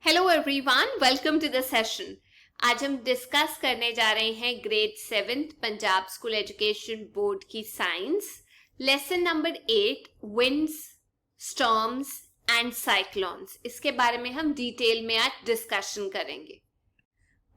Hello everyone, welcome to the session. आज हम discuss करने जा रहे हैं grade 7 Punjab school education board की science lesson number 8 winds, storms and cyclones. इसके बारे में हम डिटेल में आज डिस्कशन करेंगे।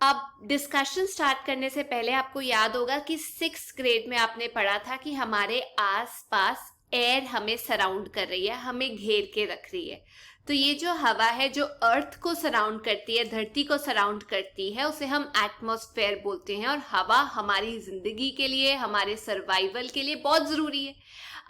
अब डिस्कशन स्टार्ट करने से पहले आपको याद होगा कि 6th ग्रेड में आपने पढ़ा था कि हमारे आसपास एयर हमें सराउंड कर रही है, हमें घेर के रख रही है। तो ये जो हवा है जो अर्थ को सराउंड करती है, धरती को सराउंड करती है, उसे हम एटमॉस्फेयर बोलते हैं। और हवा हमारी जिंदगी के लिए, हमारे सर्वाइवल के लिए बहुत जरूरी है।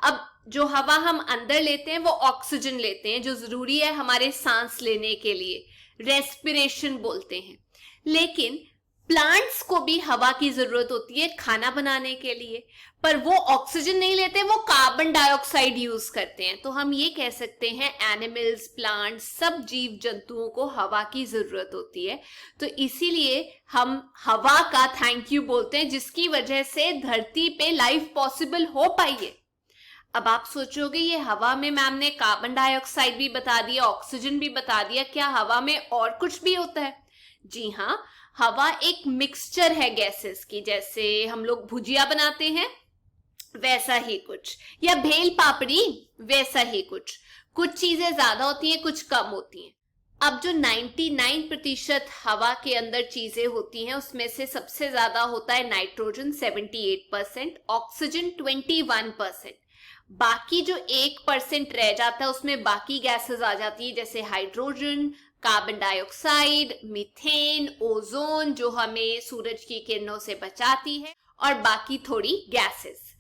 अब जो हवा हम अंदर लेते हैं वो ऑक्सीजन लेते हैं, जो जरूरी है हमारे सांस लेने के लिए, रेस्पिरेशन बोलते हैं। लेकिन प्लांट्स को भी हवा की जरूरत होती है खाना बनाने के लिए, पर वो ऑक्सीजन नहीं लेते, वो कार्बन डाइऑक्साइड यूज करते हैं। तो हम ये कह सकते हैं एनिमल्स, प्लांट्स, सब जीव जंतुओं को हवा की जरूरत होती है। तो इसीलिए हम हवा का थैंक यू बोलते हैं, जिसकी वजह से धरती पे लाइफ पॉसिबल हो पाई है। अब आप सोचोगे ये हवा में मैम ने कार्बन डाइऑक्साइड भी बता दिया, ऑक्सीजन भी बता दिया, क्या हवा में और कुछ भी होता है? जी हाँ, हवा एक मिक्सचर है गैसेस की। जैसे हम लोग भुजिया बनाते हैं वैसा ही कुछ, या भेल पापड़ी वैसा ही कुछ। कुछ चीजें ज्यादा होती हैं, कुछ कम होती हैं। अब जो 99% हवा के अंदर चीजें होती हैं उसमें से सबसे ज्यादा होता है नाइट्रोजन 78%, ऑक्सीजन 21%। बाकी जो 1% रह जाता है उसमें बाकी गैसेस आ जाती है, जैसे hydrogen, carbon dioxide, methane, ozone जो हमें सूरज की किरणों से बचाती है, और बाकी थोड़ी गैसेस।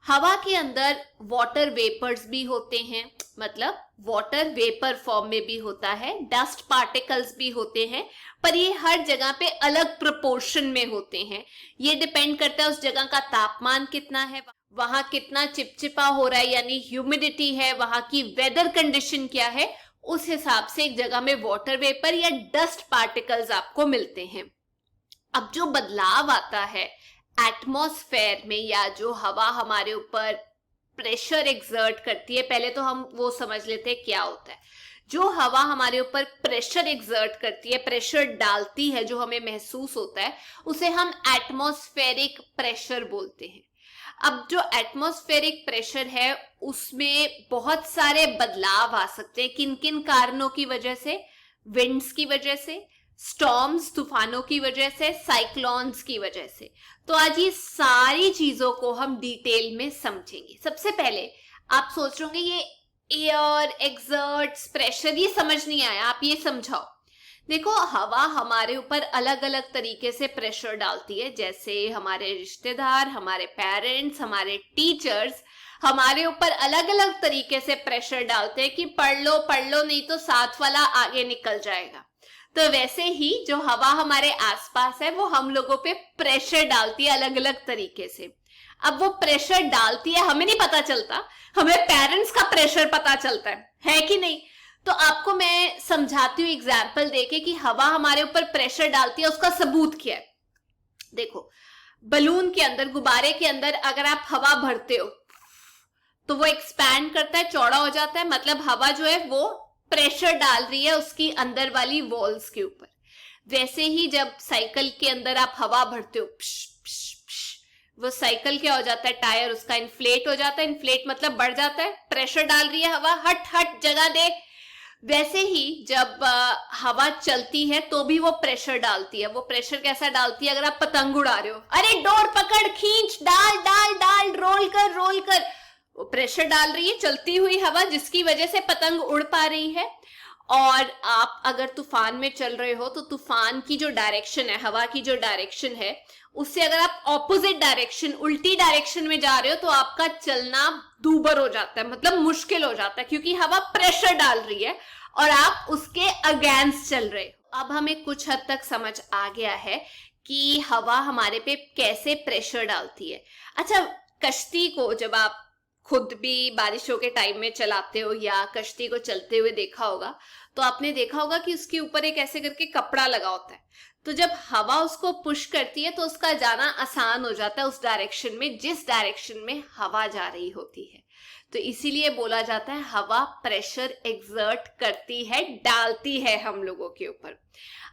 हवा के अंदर वाटर वेपर्स भी होते हैं, मतलब वाटर वेपर फॉर्म में भी होता है, डस्ट पार्टिकल्स भी होते हैं, पर ये हर जगह पे अलग प्रोपोर्शन में होते हैं। ये डिपेंड करता है उस जगह का तापमान कितना है, वहां कितना चिपचिपा हो रहा है यानी ह्यूमिडिटी है, वहां की वेदर कंडीशन क्या है, उस हिसाब से एक जगह में वाटर वेपर या डस्ट पार्टिकल्स आपको मिलते हैं। अब जो बदलाव आता है एटमॉस्फेयर में, या जो हवा हमारे ऊपर प्रेशर एक्सर्ट करती है, पहले तो हम वो समझ लेते हैं क्या होता है। जो हवा हमारे ऊपर प्रेशर एक्सर्ट करती है, प्रेशर डालती है, जो हमें महसूस होता है, उसे हम एटमॉस्फेरिक प्रेशर बोलते हैं। अब जो एटमॉस्फेरिक प्रेशर है उसमें बहुत सारे बदलाव आ सकते हैं। किन किन कारणों की वजह से? विंड्स की वजह से, स्टॉर्म्स तूफानों की वजह से, साइक्लोन्स की वजह से। तो आज ये सारी चीजों को हम डिटेल में समझेंगे। सबसे पहले आप सोच रहे होंगे ये एयर एक्सर्ट्स प्रेशर, ये समझ नहीं आया, आप ये समझाओ। देखो, हवा हमारे ऊपर अलग अलग तरीके से प्रेशर डालती है। जैसे हमारे रिश्तेदार, हमारे पेरेंट्स, हमारे टीचर्स हमारे ऊपर अलग अलग तरीके से प्रेशर डालते हैं कि पढ़ लो नहीं तो साथ वाला आगे निकल जाएगा। तो वैसे ही जो हवा हमारे आसपास है वो हम लोगों पे प्रेशर डालती है अलग अलग तरीके से। अब वो प्रेशर डालती है, हमें नहीं पता चलता, हमें पेरेंट्स का प्रेशर पता चलता है कि नहीं? तो आपको मैं समझाती हूँ एग्जाम्पल देके कि हवा हमारे ऊपर प्रेशर डालती है, उसका सबूत क्या है। देखो, बलून के अंदर, गुब्बारे के अंदर अगर आप हवा भरते हो तो वो एक्सपैंड करता है, चौड़ा हो जाता है, मतलब हवा जो है वो प्रेशर डाल रही है उसकी अंदर वाली वॉल्स के ऊपर। वैसे ही जब साइकिल के अंदर आप हवा भरते हो, पिश, पिश, पिश, वो साइकिल क्या हो जाता है, टायर उसका इन्फ्लेट हो जाता है। इन्फ्लेट मतलब बढ़ जाता है, प्रेशर डाल रही है हवा, हट हट जगह दे। वैसे ही जब हवा चलती है तो भी वो प्रेशर डालती है। वो प्रेशर कैसा डालती है? अगर आप पतंग उड़ा रहे हो, अरे डोर पकड़, खींच, डाल डाल डाल, रोल कर रोल कर, वो प्रेशर डाल रही है चलती हुई हवा, जिसकी वजह से पतंग उड़ पा रही है। और आप अगर तूफान में चल रहे हो तो तूफान की जो डायरेक्शन है, हवा की जो डायरेक्शन है, उससे अगर आप ऑपोजिट डायरेक्शन, उल्टी डायरेक्शन में जा रहे हो तो आपका चलना दूभर हो जाता है, मतलब मुश्किल हो जाता है, क्योंकि हवा प्रेशर डाल रही है और आप उसके अगेंस्ट चल रहे हो। अब हमें कुछ हद तक समझ आ गया है कि हवा हमारे पे कैसे प्रेशर डालती है। अच्छा, कश्ती को जब आप खुद भी बारिशों के टाइम में चलाते हो या कश्ती को चलते हुए देखा होगा, तो आपने देखा होगा कि उसके ऊपर एक ऐसे करके कपड़ा लगा होता है। तो जब हवा उसको पुश करती है तो उसका जाना आसान हो जाता है उस डायरेक्शन में जिस डायरेक्शन में हवा जा रही होती है। तो इसीलिए बोला जाता है हवा प्रेशर एक्सर्ट करती है, डालती है हम लोगों के ऊपर।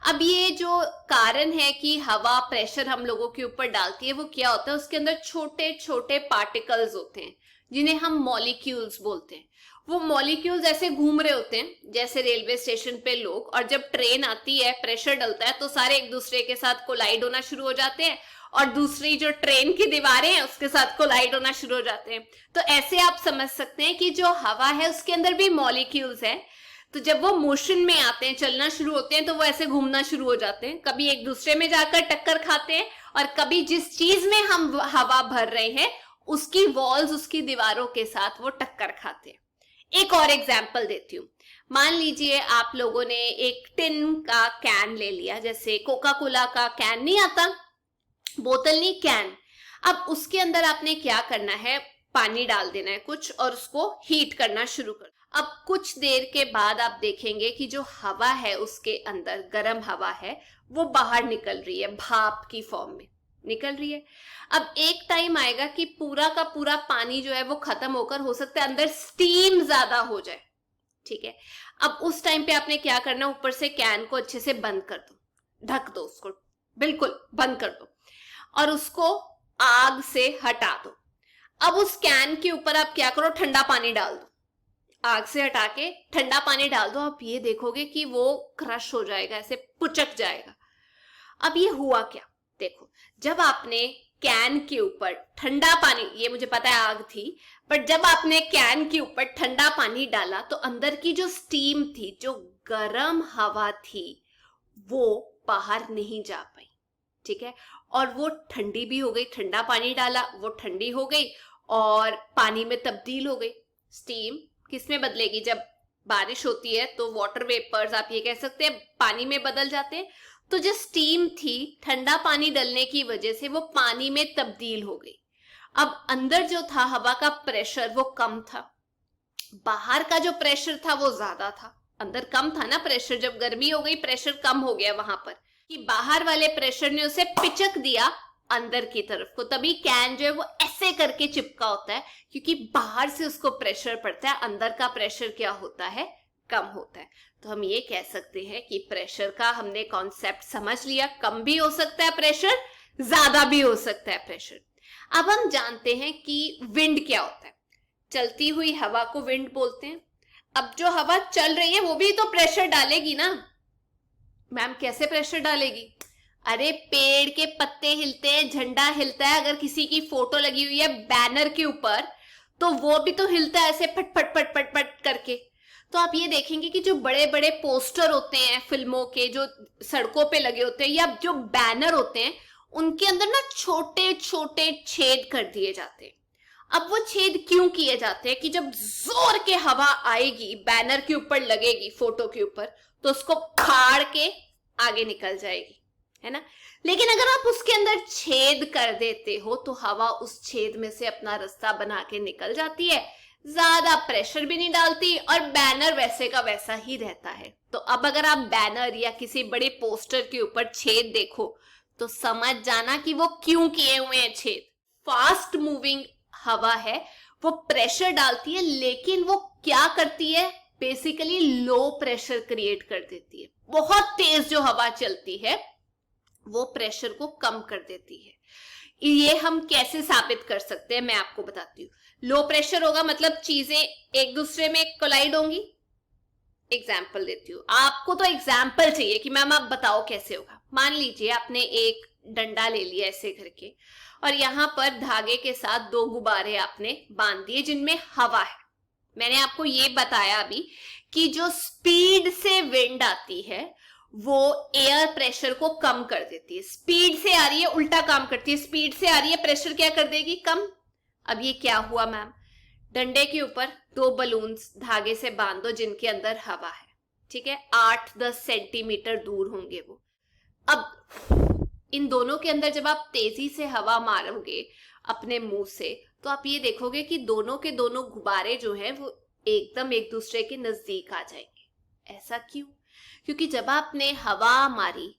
अब ये जो कारण है कि हवा प्रेशर हम लोगों के ऊपर डालती है, वो क्या होता है, उसके अंदर छोटे छोटे पार्टिकल्स होते हैं जिन्हें हम मॉलिक्यूल्स बोलते हैं। वो मॉलिक्यूल्स ऐसे घूम रहे होते हैं जैसे रेलवे स्टेशन पे लोग, और जब ट्रेन आती है प्रेशर डलता है तो सारे एक दूसरे के साथ कोलाइड होना शुरू हो जाते हैं, और दूसरी जो ट्रेन की दीवारें हैं उसके साथ कोलाइड होना शुरू हो जाते हैं। तो ऐसे आप समझ सकते हैं कि जो हवा है उसके अंदर भी मॉलिक्यूल्स हैं, तो जब वो मोशन में आते हैं, चलना शुरू होते हैं, तो वो ऐसे घूमना शुरू हो जाते हैं, कभी एक दूसरे में जाकर टक्कर खाते हैं, और कभी जिस चीज में हम हवा भर रहे हैं उसकी वॉल्स, उसकी दीवारों के साथ वो टक्कर खाते हैं। एक और एग्जाम्पल देती हूँ। मान लीजिए आप लोगों ने एक टिन का कैन ले लिया, जैसे कोका कोला का कैन नहीं आता, बोतल नहीं, कैन। अब उसके अंदर आपने क्या करना है, पानी डाल देना है कुछ, और उसको हीट करना शुरू कर। अब कुछ देर के बाद आप देखेंगे कि जो हवा है उसके अंदर, गर्म हवा है, वो बाहर निकल रही है, भाप की फॉर्म में निकल रही है। अब एक टाइम आएगा कि पूरा का पूरा पानी जो है वो खत्म होकर, हो सकता है अंदर स्टीम ज्यादा हो जाए, ठीक है। अब उस टाइम पे आपने क्या करना, ऊपर से कैन को अच्छे से बंद कर दो, ढक दो उसको, बिल्कुल बंद कर दो, और उसको आग से हटा दो। अब उस कैन के ऊपर आप क्या करो, ठंडा पानी डाल दो, आग से हटा के ठंडा पानी डाल दो। आप ये देखोगे कि वो क्रश हो जाएगा, ऐसे पुचक जाएगा। अब ये हुआ क्या, देखो, जब आपने कैन के ऊपर ठंडा पानी, ये मुझे पता है आग थी, बट जब आपने कैन के ऊपर ठंडा पानी डाला तो अंदर की जो स्टीम थी, जो गर्म हवा थी, वो बाहर नहीं जा पाई, ठीक है। और वो ठंडी भी हो गई, ठंडा पानी डाला, वो ठंडी हो गई और पानी में तब्दील हो गई। स्टीम किस में बदलेगी, जब बारिश होती है तो वाटर वेपर्स, आप ये कह सकते हैं, पानी में बदल जाते हैं। तो जो स्टीम थी, ठंडा पानी डलने की वजह से वो पानी में तब्दील हो गई। अब अंदर जो था हवा का प्रेशर वो कम था, बाहर का जो प्रेशर था वो ज्यादा था। अंदर कम था ना प्रेशर, जब गर्मी हो गई प्रेशर कम हो गया वहां पर, कि बाहर वाले प्रेशर ने उसे पिचक दिया अंदर की तरफ को। तभी कैन जो है वो ऐसे करके चिपका होता है, क्योंकि बाहर से उसको प्रेशर पड़ता है, अंदर का प्रेशर क्या होता है, कम होता है। तो हम ये कह सकते हैं कि प्रेशर का हमने कॉन्सेप्ट समझ लिया, कम भी हो सकता है प्रेशर, ज्यादा भी हो सकता है प्रेशर। अब हम जानते हैं कि विंड क्या होता है, चलती हुई हवा को विंड बोलते हैं। अब जो हवा चल रही है वो भी तो प्रेशर डालेगी ना। मैम कैसे प्रेशर डालेगी, अरे पेड़ के पत्ते हिलते हैं, झंडा हिलता है, अगर किसी की फोटो लगी हुई है बैनर के ऊपर तो वो भी तो हिलता है ऐसे फट फट फट फट फट करके। तो आप ये देखेंगे कि जो बड़े बड़े पोस्टर होते हैं फिल्मों के, जो सड़कों पे लगे होते हैं, या जो बैनर होते हैं, उनके अंदर ना छोटे छोटे छेद कर दिए जाते हैं। अब वो छेद क्यों किए जाते हैं, कि जब जोर के हवा आएगी, बैनर के ऊपर लगेगी, फोटो के ऊपर, तो उसको फाड़ के आगे निकल जाएगी, है ना। लेकिन अगर आप उसके अंदर छेद कर देते हो तो हवा उस छेद में से अपना रास्ता बना के निकल जाती है, ज्यादा प्रेशर भी नहीं डालती, और बैनर वैसे का वैसा ही रहता है। तो अब अगर आप बैनर या किसी बड़े पोस्टर के ऊपर छेद देखो तो समझ जाना कि वो क्यों किए हुए हैं छेद। फास्ट मूविंग हवा है, वो प्रेशर डालती है, लेकिन वो क्या करती है, बेसिकली लो प्रेशर क्रिएट कर देती है। बहुत तेज जो हवा चलती है वो प्रेशर को कम कर देती है। ये हम कैसे साबित कर सकते हैं, मैं आपको बताती हूँ। लो प्रेशर होगा मतलब चीजें एक दूसरे में कोलाइड होंगी। एग्जाम्पल देती हूँ, आपको तो एग्जाम्पल चाहिए कि मैम आप बताओ कैसे होगा। मान लीजिए आपने एक डंडा ले लिया ऐसे करके, और यहां पर धागे के साथ दो गुब्बारे आपने बांध दिए जिनमें हवा है। मैंने आपको ये बताया अभी कि जो स्पीड से विंड आती है वो एयर प्रेशर को कम कर देती है। स्पीड से आ रही है उल्टा काम करती है, स्पीड से आ रही है प्रेशर क्या कर देगी, कम। अब ये क्या हुआ मैम, डंडे के ऊपर दो बलून्स धागे से बांध दो जिनके अंदर हवा है, ठीक है, 8-10 सेंटीमीटर दूर होंगे वो। अब इन दोनों के अंदर जब आप तेजी से हवा मारोगे अपने मुंह से, तो आप ये देखोगे कि दोनों के दोनों गुब्बारे जो हैं वो एकदम एक दूसरे के नजदीक आ जाएंगे। ऐसा क्यों, क्योंकि जब आपने हवा मारी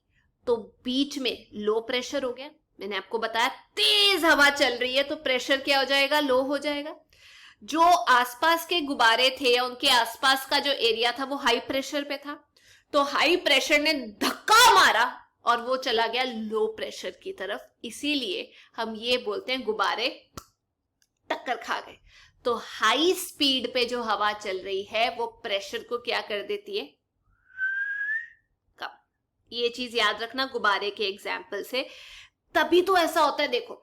तो बीच में लो प्रेशर हो गया। मैंने आपको बताया तेज हवा चल रही है तो प्रेशर क्या हो जाएगा, लो हो जाएगा। जो आसपास के गुब्बारे थे या उनके आसपास का जो एरिया था वो हाई प्रेशर पे था, तो हाई प्रेशर ने धक्का मारा और वो चला गया लो प्रेशर की तरफ, इसीलिए हम ये बोलते हैं गुब्बारे टक्कर खा गए। तो हाई स्पीड पे जो हवा चल रही है वो प्रेशर को क्या कर देती है, कम। ये चीज याद रखना गुब्बारे के एग्जाम्पल से, तभी तो ऐसा होता है। देखो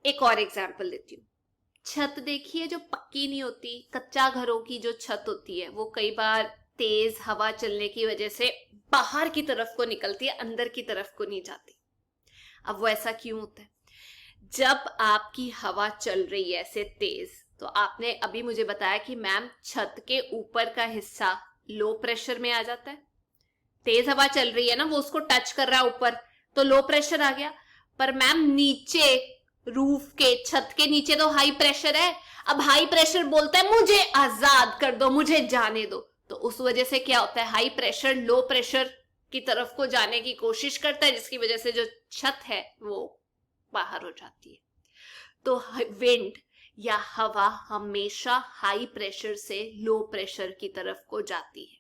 एक और एग्जाम्पल देती हूँ। छत देखिए जो पक्की नहीं होती, कच्चा घरों की जो छत होती है वो कई बार तेज हवा चलने की वजह से बाहर की तरफ को निकलती है, अंदर की तरफ को नहीं जाती। अब वो ऐसा क्यों होता है? जब आपकी हवा चल रही है ऐसे तेज, तो आपने अभी मुझे बताया कि मैम छत के ऊपर का हिस्सा लो प्रेशर में आ जाता है। तेज हवा चल रही है ना, वो उसको टच कर रहा है ऊपर, तो लो प्रेशर आ गया। पर मैम नीचे रूफ के, छत के नीचे तो हाई प्रेशर है। अब हाई प्रेशर बोलता है मुझे आजाद कर दो, मुझे जाने दो, तो उस वजह से क्या होता है, हाई प्रेशर लो प्रेशर की तरफ को जाने की कोशिश करता है, जिसकी वजह से जो छत है वो बाहर हो जाती है। तो विंड या हवा हमेशा हाई प्रेशर से लो प्रेशर की तरफ को जाती है,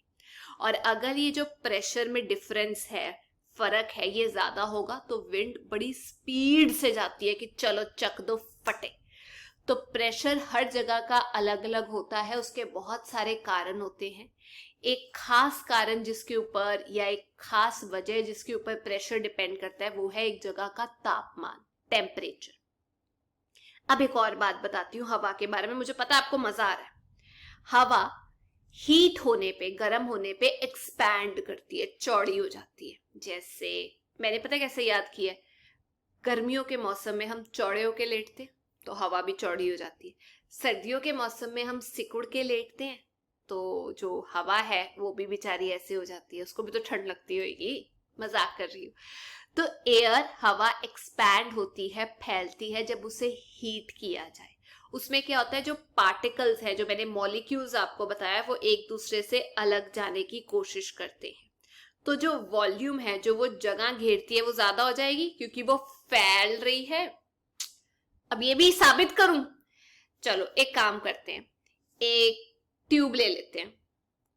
और अगर ये जो प्रेशर में डिफरेंस है, फर्क है, ये ज्यादा होगा तो विंड बड़ी स्पीड से जाती है कि चलो चक दो फटे। तो प्रेशर हर जगह का अलग अलग होता है, उसके बहुत सारे कारण होते हैं। एक खास कारण जिसके ऊपर, या एक खास वजह जिसके ऊपर प्रेशर डिपेंड करता है, वो है एक जगह का तापमान, टेम्परेचर। अब एक और बात बताती हूँ हवा के बारे में, मुझे पता है आपको मजा आ रहा है। हवा हीट होने पे, गर्म होने पे एक्सपैंड करती है, चौड़ी हो जाती है। जैसे मैंने पता कैसे याद किया है, गर्मियों के मौसम में हम चौड़े होके लेटते हैं तो हवा भी चौड़ी हो जाती है। सर्दियों के मौसम में हम सिकुड़ के लेटते हैं तो जो हवा है वो भी बेचारी ऐसे हो जाती है, उसको भी तो ठंड लगती होगी, मजाक कर रही हूँ। तो एयर, हवा एक्सपैंड होती है, फैलती है जब उसे हीट किया जाए। उसमें क्या होता है, जो पार्टिकल्स हैं, जो मैंने मॉलिक्यूल्स आपको बताया, वो एक दूसरे से अलग जाने की कोशिश करते हैं। तो जो वॉल्यूम है, जो वो जगह घेरती है, वो ज्यादा हो जाएगी क्योंकि वो फैल रही है। अब ये भी साबित करूं? चलो एक काम करते हैं, एक ट्यूब ले लेते हैं,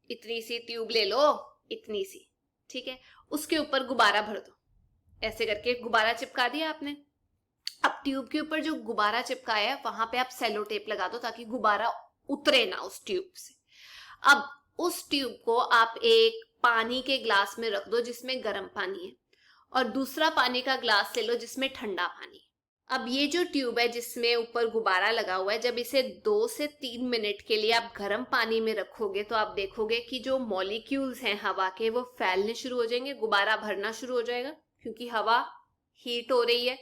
इतनी सी ट्यूब ले लो, इतनी सी, ठीक है, उसके ऊपर गुब्बारा भर दो। ऐसे करके गुब्बारा चिपका दिया आपने। अब ट्यूब के ऊपर जो गुब्बारा चिपकाया है वहां पे आप सेलो टेप लगा दो ताकि गुब्बारा उतरे ना उस ट्यूब से। अब उस ट्यूब को आप एक पानी के ग्लास में रख दो जिसमें गर्म पानी है, और दूसरा पानी का ग्लास ले लो जिसमें ठंडा पानी है। अब ये जो ट्यूब है जिसमें ऊपर गुब्बारा लगा हुआ है, जब इसे 2 से 3 मिनट के लिए आप गर्म पानी में रखोगे तो आप देखोगे कि जो मॉलिक्यूल्स हैं हवा के वो फैलने शुरू हो जाएंगे, गुब्बारा भरना शुरू हो जाएगा, क्योंकि हवा हीट हो रही है,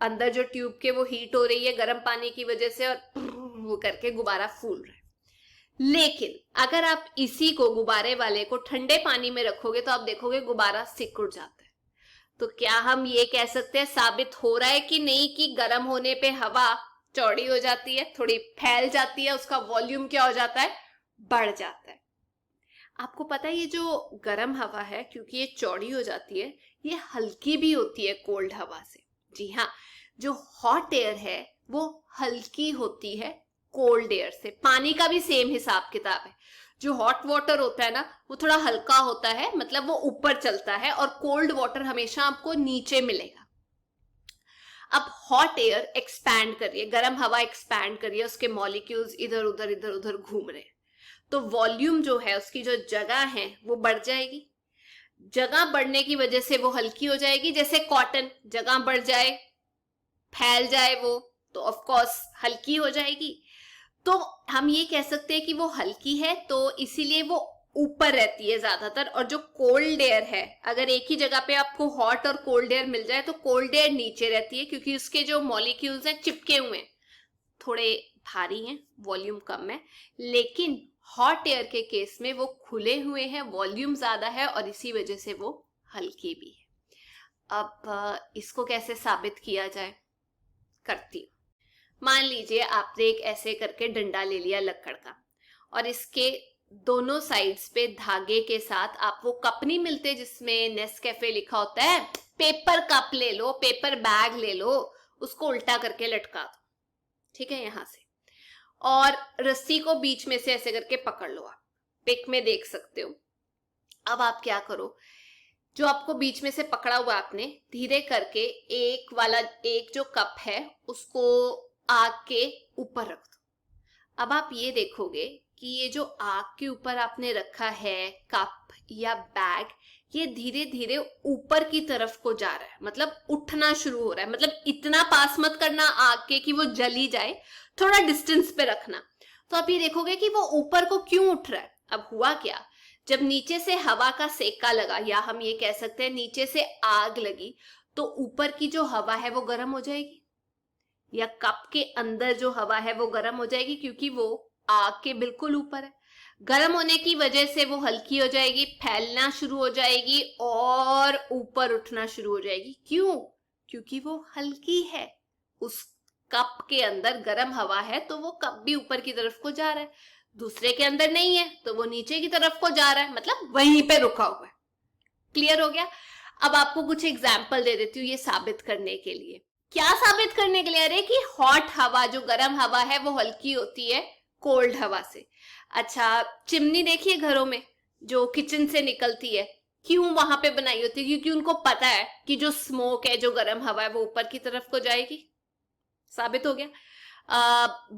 अंदर जो ट्यूब के वो हीट हो रही है गर्म पानी की वजह से, और वो करके गुब्बारा फूल रहा है। लेकिन अगर आप इसी को, गुब्बारे वाले को, ठंडे पानी में रखोगे तो आप देखोगे गुब्बारा सिकुड़ जाता है। तो क्या हम ये कह सकते हैं, साबित हो रहा है कि नहीं, कि गर्म होने पे हवा चौड़ी हो जाती है, थोड़ी फैल जाती है, उसका वॉल्यूम क्या हो जाता है, बढ़ जाता है। आपको पता है ये जो गर्म हवा है, क्योंकि ये चौड़ी हो जाती है, ये हल्की भी होती है कोल्ड हवा से। जी हाँ, जो हॉट एयर है वो हल्की होती है कोल्ड एयर से। पानी का भी सेम हिसाब किताब है। जो हॉट वाटर होता है ना वो थोड़ा हल्का होता है, मतलब वो ऊपर चलता है, और कोल्ड वाटर हमेशा आपको नीचे मिलेगा। अब हॉट एयर एक्सपैंड कर रही है, गर्म हवा एक्सपैंड कर रही है, उसके मॉलिक्यूल्स इधर उधर घूम रहे हैं, तो वॉल्यूम जो है, उसकी जो जगह है वो बढ़ जाएगी। जगह बढ़ने की वजह से वो हल्की हो जाएगी। जैसे कॉटन, जगह बढ़ जाए, फैल जाए वो, तो ऑफ कोर्स हल्की हो जाएगी। तो हम ये कह सकते हैं कि वो हल्की है, तो इसीलिए वो ऊपर रहती है ज्यादातर। और जो कोल्ड एयर है, अगर एक ही जगह पे आपको हॉट और कोल्ड एयर मिल जाए तो कोल्ड एयर नीचे रहती है, क्योंकि उसके जो मॉलिक्यूल्स हैं चिपके हुए हैं, थोड़े भारी हैं, वॉल्यूम कम है। लेकिन हॉट एयर के केस में वो खुले हुए हैं, वॉल्यूम ज्यादा है, और इसी वजह से वो हल्की भी है। अब इसको कैसे साबित किया जाए, करती हूँ। मान लीजिए आपने एक ऐसे करके डंडा ले लिया लक्कड़ का, और इसके दोनों साइड्स पे धागे के साथ, आप वो कप नहीं मिलते जिसमें नेस्कैफे लिखा होता है, पेपर कप ले लो, पेपर बैग ले लो, उसको उल्टा करके लटका दो, ठीक है, यहां से। और रस्सी को बीच में से ऐसे करके पकड़ लो। आप पिक में देख सकते हो। अब आप क्या करो, जो आपको बीच में से पकड़ा हुआ आपने, धीरे करके एक जो कप है उसको आग के ऊपर रख दो। अब आप ये देखोगे कि ये जो आग के ऊपर आपने रखा है कप या बैग, ये धीरे धीरे ऊपर की तरफ को जा रहा है, मतलब उठना शुरू हो रहा है। मतलब इतना पास मत करना आग के कि वो जली जाए, थोड़ा डिस्टेंस पे रखना। तो आप ये देखोगे कि वो ऊपर को क्यों उठ रहा है। अब हुआ क्या, जब नीचे से हवा का सेका लगा, या हम ये कह सकते हैं नीचे से आग लगी, तो ऊपर की जो हवा है वो गर्म हो जाएगी, या कप के अंदर जो हवा है वो गर्म हो जाएगी, क्योंकि वो आग के बिल्कुल ऊपर है। गर्म होने की वजह से वो हल्की हो जाएगी, फैलना शुरू हो जाएगी और ऊपर उठना शुरू हो जाएगी। क्यों? क्योंकि वो हल्की है। उस कप के अंदर गर्म हवा है तो वो कप भी ऊपर की तरफ को जा रहा है, दूसरे के अंदर नहीं है तो वो नीचे की तरफ को जा रहा है, मतलब वहीं पे रुका हुआ है। क्लियर हो गया? अब आपको कुछ एग्जाम्पल दे देती हूँ ये साबित करने के लिए। क्या साबित करने के लिए? अरे कि हॉट हवा, जो गर्म हवा है, वो हल्की होती है कोल्ड हवा से। अच्छा, चिमनी देखिए घरों में जो किचन से निकलती है, क्यों वहां पे बनाई होती है? क्योंकि उनको पता है कि जो स्मोक है, जो गर्म हवा है, वो ऊपर की तरफ को जाएगी। साबित हो गया।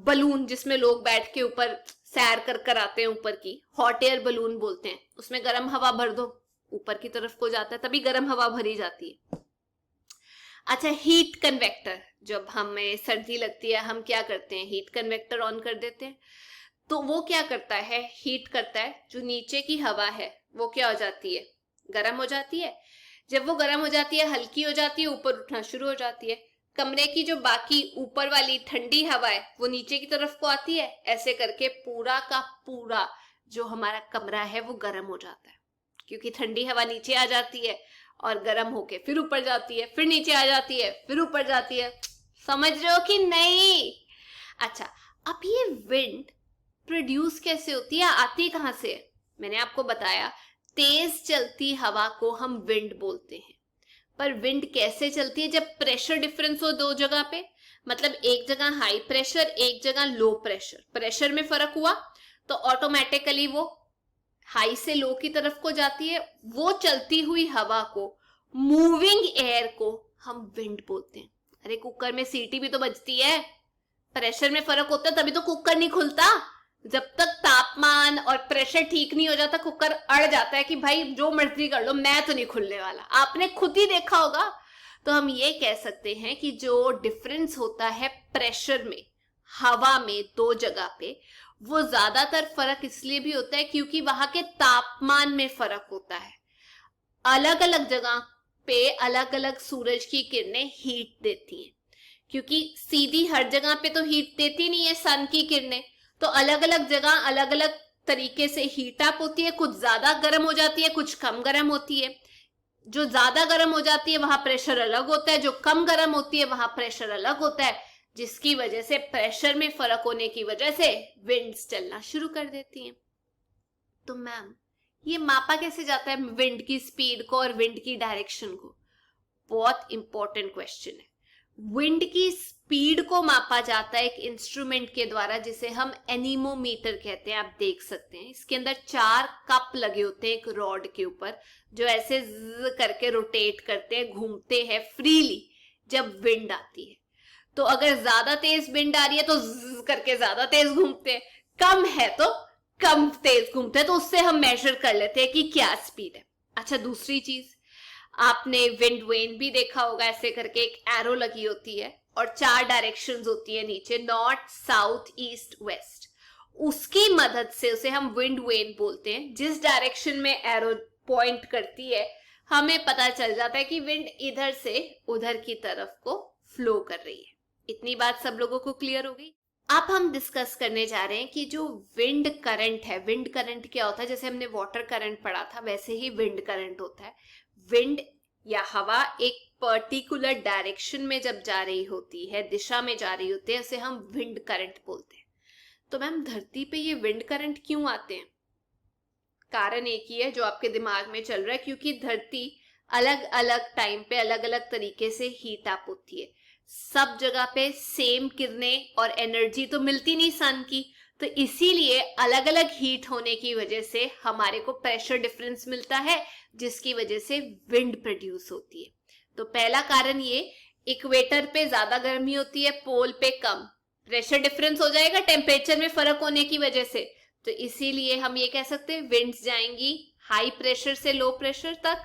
बलून जिसमें लोग बैठ के ऊपर सैर कर आते हैं, ऊपर की हॉट एयर बलून बोलते हैं, उसमें गर्म हवा भर दो, ऊपर की तरफ को जाता है, तभी गर्म हवा भरी जाती है। अच्छा, हीट कन्वेक्टर, जब हमें सर्दी लगती है हम क्या करते हैं, हीट कन्वेक्टर ऑन कर देते हैं। तो वो क्या करता है, हीट करता है, जो नीचे की हवा है वो क्या हो जाती है, गर्म हो जाती है। जब वो गर्म हो जाती है, हल्की हो जाती है, ऊपर उठना शुरू हो जाती है। कमरे की जो बाकी ऊपर वाली ठंडी हवा है वो नीचे की तरफ को आती है। ऐसे करके पूरा का पूरा जो हमारा कमरा है वो गर्म हो जाता है, क्योंकि ठंडी हवा नीचे आ जाती है और गर्म होके फिर ऊपर जाती है, फिर नीचे आ जाती है, फिर ऊपर जाती है। समझ रहे हो कि नहीं? अच्छा, अब ये विंड प्रोड्यूस कैसे होती है, आती कहां से? मैंने आपको बताया, तेज चलती हवा को हम विंड बोलते हैं। पर विंड कैसे चलती है? जब प्रेशर डिफरेंस हो दो जगह पे, मतलब एक जगह हाई प्रेशर, एक जगह लो प्रेशर, प्रेशर में फर्क हुआ तो ऑटोमेटिकली वो हाई से लो की तरफ को जाती है। वो चलती हुई हवा को, मूविंग एयर को हम विंड बोलते हैं। अरे कुकर में सीटी भी तो बजती है, प्रेशर में फर्क होता है तभी तो कुकर नहीं खुलता। जब तक तापमान और प्रेशर ठीक नहीं हो जाता, कुकर अड़ जाता है कि भाई जो मर्जी कर लो, मैं तो नहीं खुलने वाला। आपने खुद ही देखा होगा। तो हम ये कह सकते हैं कि जो डिफरेंस होता है प्रेशर में, हवा में, दो जगह पे, वो ज्यादातर फर्क इसलिए भी होता है क्योंकि वहां के तापमान में फर्क होता है। अलग अलग जगह पे अलग अलग सूरज की किरणें हीट देती हैं, क्योंकि सीधी हर जगह पे तो हीट देती नहीं है सन की किरणें। तो अलग अलग जगह अलग अलग तरीके से हीट अप होती है, कुछ ज्यादा गर्म हो जाती है, कुछ कम गर्म होती है। जो ज्यादा गर्म हो जाती है वहां प्रेशर अलग होता है, जो कम गर्म होती है वहां प्रेशर अलग होता है, जिसकी वजह से प्रेशर में फर्क होने की वजह से विंड्स चलना शुरू कर देती हैं। तो मैम, ये मापा कैसे जाता है विंड की स्पीड को और विंड की डायरेक्शन को? बहुत इंपॉर्टेंट क्वेश्चन है। विंड की स्पीड को मापा जाता है एक इंस्ट्रूमेंट के द्वारा, जिसे हम एनीमोमीटर कहते हैं। आप देख सकते हैं इसके अंदर 4 कप लगे होते हैं एक रॉड के ऊपर, जो ऐसे ज़ करके रोटेट करते हैं, घूमते हैं फ्रीली जब विंड आती है। तो अगर ज्यादा तेज विंड आ रही है तो ज़ करके ज्यादा तेज घूमते हैं, कम है तो कम तेज घूमते हैं। तो उससे हम मेजर कर लेते हैं कि क्या स्पीड है। अच्छा, दूसरी चीज, आपने विंड वेन भी देखा होगा, ऐसे करके एक एरो लगी होती है और 4 डायरेक्शंस होती है नीचे, नॉर्थ, साउथ, ईस्ट, वेस्ट। उसकी मदद से उसे हम विंड वेन बोलते हैं। जिस डायरेक्शन में एरो पॉइंट करती है, हमें पता चल जाता है कि विंड इधर से उधर की तरफ को फ्लो कर रही है। इतनी बात सब लोगों को क्लियर हो गई? अब हम डिस्कस करने जा रहे हैं कि जो विंड करंट है, विंड करंट क्या होता है? जैसे हमने वाटर करंट पढ़ा था, वैसे ही विंड करंट होता है। विंड या हवा एक पर्टिकुलर डायरेक्शन में जब जा रही होती है, दिशा में जा रही होती है, उसे हम विंड करंट बोलते हैं। तो मैम, धरती पे ये विंड करंट क्यों आते हैं? कारण एक ही है जो आपके दिमाग में चल रहा है, क्योंकि धरती अलग अलग टाइम पे अलग अलग तरीके से हीट अप होती है। सब जगह पे सेम किरणें और एनर्जी तो मिलती नहीं सन की, तो इसीलिए अलग अलग हीट होने की वजह से हमारे को प्रेशर डिफरेंस मिलता है, जिसकी वजह से विंड प्रोड्यूस होती है। तो पहला कारण ये, इक्वेटर पे ज्यादा गर्मी होती है, पोल पे कम, प्रेशर डिफरेंस हो जाएगा टेम्परेचर में फर्क होने की वजह से, तो इसीलिए हम ये कह सकते हैं विंड्स जाएंगी हाई प्रेशर से लो प्रेशर तक।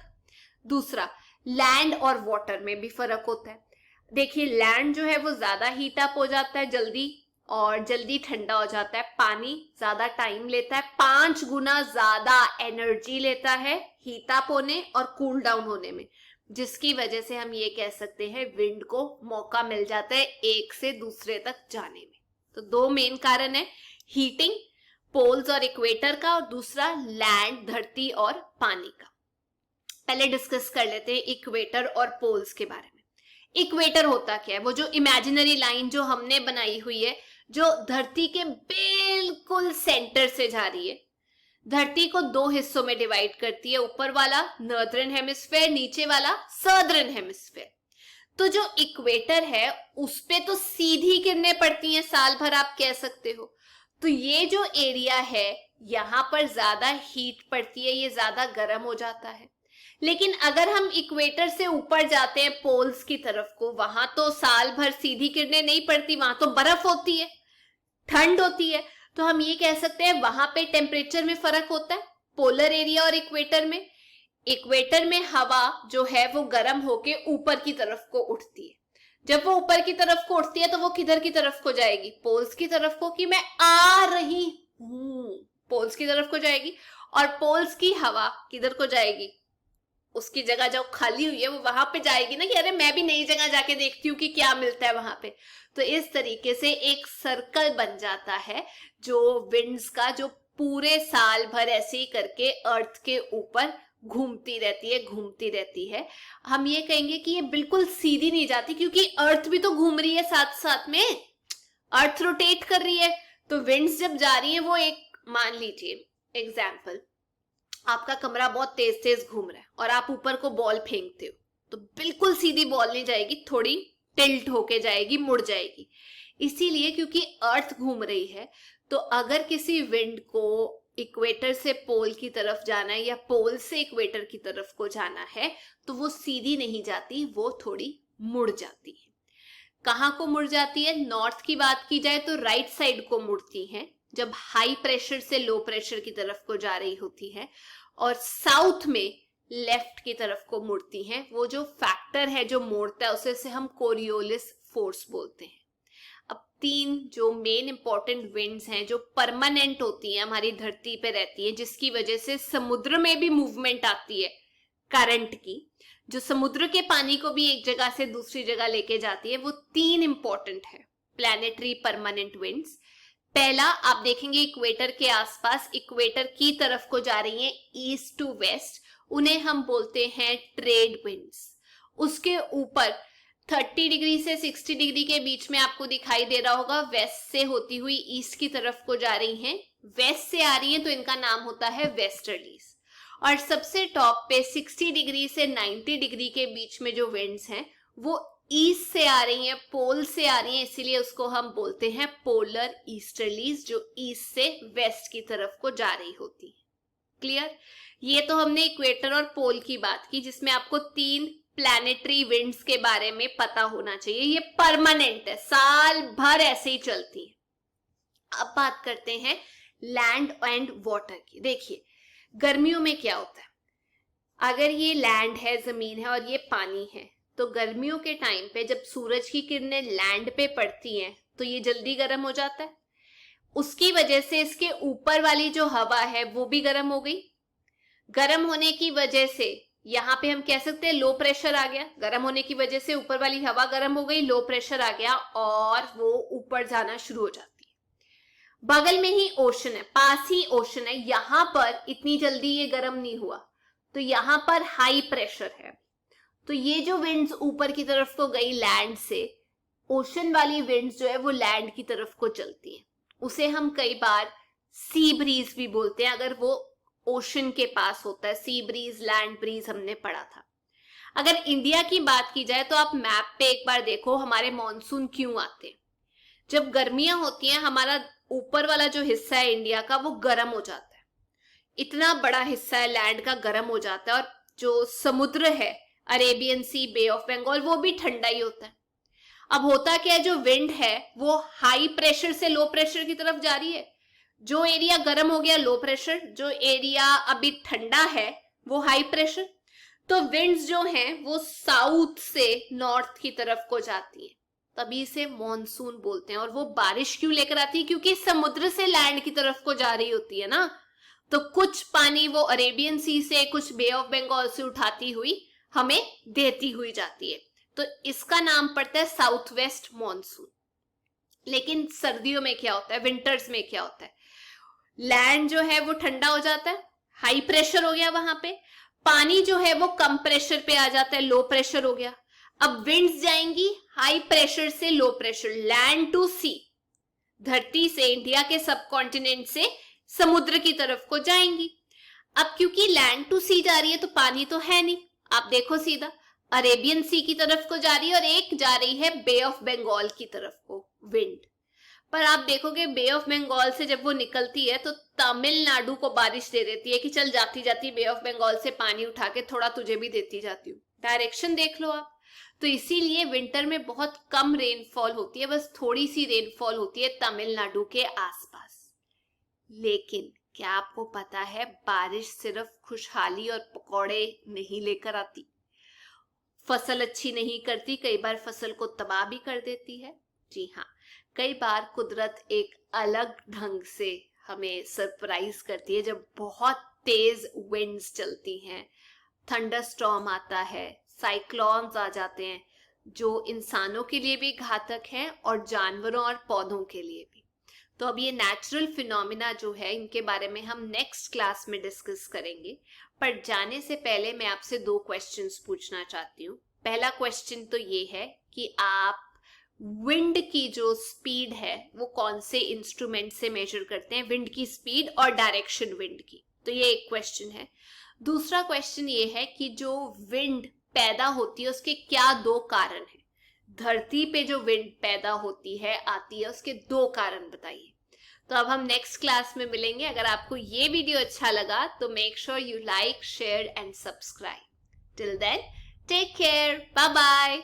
दूसरा, लैंड और वाटर में भी फर्क होता है। देखिए लैंड जो है वो ज्यादा हीट अप हो जाता है जल्दी, और जल्दी ठंडा हो जाता है। पानी ज्यादा टाइम लेता है, 5 गुना ज्यादा एनर्जी लेता है हीट अप होने और कूल डाउन होने में, जिसकी वजह से हम ये कह सकते हैं विंड को मौका मिल जाता है एक से दूसरे तक जाने में। तो 2 मेन कारण है, हीटिंग पोल्स और इक्वेटर का, और दूसरा लैंड धरती और पानी का। पहले डिस्कस कर लेते हैं इक्वेटर और पोल्स के बारे में। इक्वेटर होता क्या है? वो जो इमेजिनरी लाइन जो हमने बनाई हुई है, जो धरती के बिल्कुल सेंटर से जा रही है, धरती को 2 हिस्सों में डिवाइड करती है, ऊपर वाला नॉर्दर्न हेमिस्फेयर, नीचे वाला सदर्न हेमिस्फेयर। तो जो इक्वेटर है उस पे तो सीधी किरणें पड़ती हैं साल भर, आप कह सकते हो। तो ये जो एरिया है यहां पर ज्यादा हीट पड़ती है, ये ज्यादा गर्म हो जाता है। लेकिन अगर हम इक्वेटर से ऊपर जाते हैं पोल्स की तरफ को, वहां तो साल भर सीधी किरणें नहीं पड़ती, वहां तो बर्फ होती है, ठंड होती है। तो हम ये कह सकते हैं वहां पे टेम्परेचर में फर्क होता है पोलर एरिया और इक्वेटर में। इक्वेटर में हवा जो है वो गर्म होके ऊपर की तरफ को उठती है। जब वो ऊपर की तरफ को उठती है तो वो किधर की तरफ को जाएगी? पोल्स की तरफ को, कि मैं आ रही हूं, पोल्स की तरफ को जाएगी। और पोल्स की हवा किधर को जाएगी? उसकी जगह जो खाली हुई है वो वहां पे जाएगी ना, कि अरे मैं भी नई जगह जाके देखती हूँ कि क्या मिलता है वहां पे। तो इस तरीके से एक सर्कल बन जाता है जो विंड्स का, जो पूरे साल भर ऐसे ही करके अर्थ के ऊपर घूमती रहती है। हम ये कहेंगे कि ये बिल्कुल सीधी नहीं जाती, क्योंकि अर्थ भी तो घूम रही है साथ साथ में, अर्थ रोटेट कर रही है। तो विंड्स जब जा रही है वो, एक मान लीजिए एग्जाम्पल, आपका कमरा बहुत तेज तेज घूम रहा है और आप ऊपर को बॉल फेंकते हो, तो बिल्कुल सीधी बॉल नहीं जाएगी, थोड़ी टिल्ट होके जाएगी, मुड़ जाएगी। इसीलिए क्योंकि अर्थ घूम रही है, तो अगर किसी विंड को इक्वेटर से पोल की तरफ जाना है या पोल से इक्वेटर की तरफ को जाना है, तो वो सीधी नहीं जाती, वो थोड़ी मुड़ जाती है। कहाँ को मुड़ जाती है? नॉर्थ की बात की जाए तो राइट साइड को मुड़ती है, जब हाई प्रेशर से लो प्रेशर की तरफ को जा रही होती है, और साउथ में लेफ्ट की तरफ को मुड़ती हैं। वो जो फैक्टर है जो मोड़ता है उसे से हम कोरियोलिस फोर्स बोलते हैं। अब 3 जो मेन इंपॉर्टेंट विंड्स हैं जो परमानेंट होती हैं, हमारी धरती पे रहती है, जिसकी वजह से समुद्र में भी मूवमेंट आती है करंट की, जो समुद्र के पानी को भी एक जगह से दूसरी जगह लेके जाती है, वो 3 इंपॉर्टेंट है प्लैनेटरी परमानेंट विंड्स। पहला आप देखेंगे इक्वेटर के आसपास, इक्वेटर की तरफ को जा रही है ईस्ट टू वेस्ट, उन्हें हम बोलते हैं ट्रेड विंड्स। उसके ऊपर 30 डिग्री से 60 डिग्री के बीच में आपको दिखाई दे रहा होगा, वेस्ट से होती हुई ईस्ट की तरफ को जा रही हैं, वेस्ट से आ रही हैं, तो इनका नाम होता है वेस्टर्लीज। और सबसे टॉप पे 60 डिग्री से 90 डिग्री के बीच में जो विंड्स हैं वो ईस्ट से आ रही हैं, पोल से आ रही हैं, इसीलिए उसको हम बोलते हैं पोलर ईस्टर्लीज, जो ईस्ट से वेस्ट की तरफ को जा रही होती है। क्लियर? ये तो हमने इक्वेटर और पोल की बात की, जिसमें आपको 3 प्लैनेटरी विंड्स के बारे में पता होना चाहिए। ये परमानेंट है, साल भर ऐसे ही चलती है। अब बात करते हैं लैंड एंड वाटर की। देखिए गर्मियों में क्या होता है, अगर ये लैंड है, जमीन है और ये पानी है, तो गर्मियों के टाइम पे जब सूरज की किरणें लैंड पे पड़ती हैं तो ये जल्दी गर्म हो जाता है। उसकी वजह से इसके ऊपर वाली जो हवा है वो भी गर्म हो गई। गर्म होने की वजह से यहाँ पे हम कह सकते हैं लो प्रेशर आ गया। गर्म होने की वजह से ऊपर वाली हवा गर्म हो गई, लो प्रेशर आ गया और वो ऊपर जाना शुरू हो जाती है। बगल में ही ओशन है, पास ही ओशन है, यहां पर इतनी जल्दी ये गर्म नहीं हुआ, तो यहां पर हाई प्रेशर है। तो ये जो विंड्स ऊपर की तरफ को गई लैंड से, ओशन वाली विंड्स जो है वो लैंड की तरफ को चलती है, उसे हम कई बार सी ब्रीज भी बोलते हैं, अगर वो ओशन के पास होता है। सी ब्रीज, लैंड ब्रीज हमने पढ़ा था। अगर इंडिया की बात की जाए तो आप मैप पे एक बार देखो हमारे मॉनसून क्यों आते हैं। जब गर्मियां होती हैं हमारा ऊपर वाला जो हिस्सा है इंडिया का वो गर्म हो जाता है, इतना बड़ा हिस्सा है लैंड का गर्म हो जाता है, और जो समुद्र है Arabian sea, bay of Bengal, वो भी ठंडा ही होता है। अब होता क्या है, जो विंड है वो हाई प्रेशर से लो प्रेशर की तरफ जा रही है। जो एरिया गर्म हो गया लो प्रेशर, जो एरिया अभी ठंडा है वो हाई प्रेशर। तो विंड्स जो हैं वो साउथ से नॉर्थ की तरफ को जाती है, तभी इसे मॉनसून बोलते हैं। और वो बारिश क्यों लेकर आती है, क्योंकि समुद्र से लैंड की तरफ को जा रही होती है ना, तो कुछ पानी वो अरेबियन सी से, कुछ बे ऑफ बंगाल से उठाती हुई हमें देती हुई जाती है। तो इसका नाम पड़ता है साउथ वेस्ट मॉनसून। लेकिन सर्दियों में क्या होता है, विंटर्स में क्या होता है, लैंड जो है वो ठंडा हो जाता है, हाई प्रेशर हो गया वहां पे, पानी जो है वो कम प्रेशर पे आ जाता है, लो प्रेशर हो गया। अब विंड्स जाएंगी हाई प्रेशर से लो प्रेशर, लैंड टू सी, धरती से, इंडिया के सब कॉन्टिनेंट से समुद्र की तरफ को जाएंगी। अब क्योंकि लैंड टू सी जा रही है तो पानी तो है नहीं, आप देखो सीधा अरेबियन सी की तरफ को जा रही है और एक जा रही है बे ऑफ बंगाल की तरफ को विंड। पर आप देखोगे बे ऑफ बंगाल से जब वो निकलती है तो तमिलनाडु को बारिश दे देती है कि चल जाती जाती बे ऑफ बंगाल से पानी उठा के थोड़ा तुझे भी देती जाती हूँ। डायरेक्शन देख लो आप। तो इसीलिए विंटर में बहुत कम रेनफॉल होती है, बस थोड़ी सी रेनफॉल होती है तमिलनाडु के आसपास। लेकिन क्या आपको पता है बारिश सिर्फ खुशहाली और पकौड़े नहीं लेकर आती, फसल अच्छी नहीं करती, कई बार फसल को तबाह भी कर देती है। जी हाँ, कई बार कुदरत एक अलग ढंग से हमें सरप्राइज करती है जब बहुत तेज विंड्स चलती हैं, थंडरस्टॉर्म आता है, साइक्लोन्स आ जाते हैं जो इंसानों के लिए भी घातक हैं और जानवरों और पौधों के लिए भी। तो अब ये नेचुरल फिनोमिना जो है इनके बारे में हम नेक्स्ट क्लास में डिस्कस करेंगे। पर जाने से पहले मैं आपसे 2 क्वेश्चंस पूछना चाहती हूँ। पहला क्वेश्चन तो ये है कि आप विंड की जो स्पीड है वो कौन से इंस्ट्रूमेंट से मेजर करते हैं, विंड की स्पीड और डायरेक्शन विंड की। तो ये एक क्वेश्चन है। दूसरा क्वेश्चन ये है कि जो विंड पैदा होती है उसके क्या 2 कारण हैं। धरती पे जो विंड पैदा होती है, आती है, उसके 2 कारण बताइए। तो अब हम नेक्स्ट क्लास में मिलेंगे। अगर आपको ये वीडियो अच्छा लगा तो make sure you like, share and subscribe. Till then take care, bye bye.